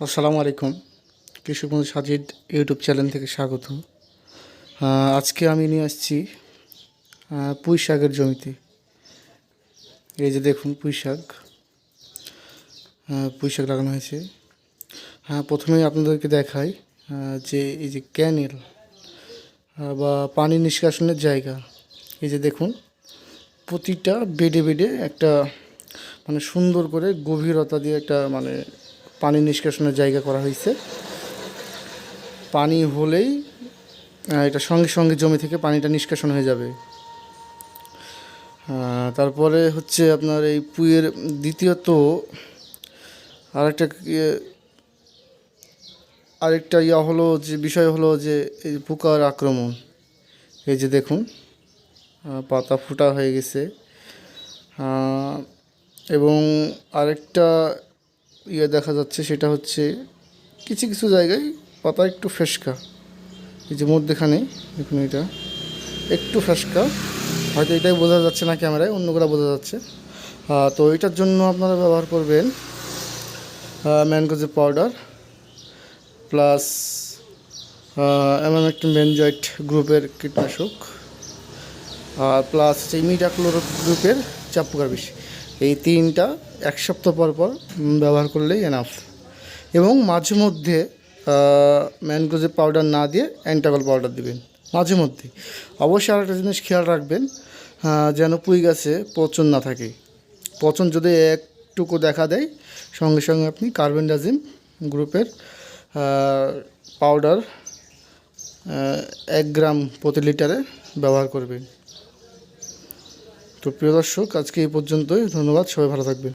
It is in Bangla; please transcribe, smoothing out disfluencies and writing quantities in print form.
আসসালামু আলাইকুম। কৃষক বন্ধু সাজিদ ইউটিউব চ্যানেল থেকে স্বাগত। আজকে আমি নিয়ে আসছি পুঁই শাকের জমিতে। এই যে দেখুন পুঁই শাক লাগানো হয়েছে। প্রথমেই আপনাদেরকে দেখাই যে এই যে ক্যানেল বা পানি নিষ্কাশনের জায়গা। এই যে দেখুন প্রতিটা বেডে বেডে একটা মানে সুন্দর করে গভীরতা দিয়ে একটা মানে পানি নিষ্কাশনের জায়গা করা হয়েছে। পানি হলেই এটা সঙ্গে সঙ্গে জমি থেকে পানিটা নিষ্কাশন হয়ে যাবে। তারপরে হচ্ছে আপনার এই পুঁইয়ের দ্বিতীয়ত আরেকটা আরেকটা হলো যে বিষয় হলো যে এই পোকার আক্রমণ। এই যে দেখুন পাতা ফোটা হয়ে গেছে। এবং আরেকটা দেখা যাচ্ছে, সেটা হচ্ছে কিছু কিছু জায়গায় পাতা একটু ফেসকা। এই যে মধ্যেখানে দেখুন এটা একটু ফেসকা, হয়তো এটাই বোঝা যাচ্ছে না ক্যামেরায়, অন্যগুলো বোঝা যাচ্ছে। তো এটার জন্য আপনারা ব্যবহার করবেন mancozeb powder plus emamectin benzoate গ্রুপের কীটনাশক, আর প্লাস হচ্ছে ইমিডাক্লোর গ্রুপের চাপ পোকার বিষ। এই তিনটা এক সপ্তাহ পর পর ব্যবহার করলেই এনাফ। এবং মাঝে মধ্যে ম্যানকোজেব পাউডার না দিয়ে অ্যান্টাগল পাউডার দিবেন মাঝে মধ্যে। অবশ্যই আরেকটা জিনিস খেয়াল রাখবেন, যেন পুঁই গাছে পচন না থাকে। পচন যদি একটুকু দেখা দেয়, সঙ্গে সঙ্গে আপনি কার্বেন্ডাজিম গ্রুপের পাউডার 1 গ্রাম প্রতি লিটারে ব্যবহার করবেন। তো প্রিয় দর্শক, আজকে এই পর্যন্তই। ধন্যবাদ, সবাই ভালো থাকবেন।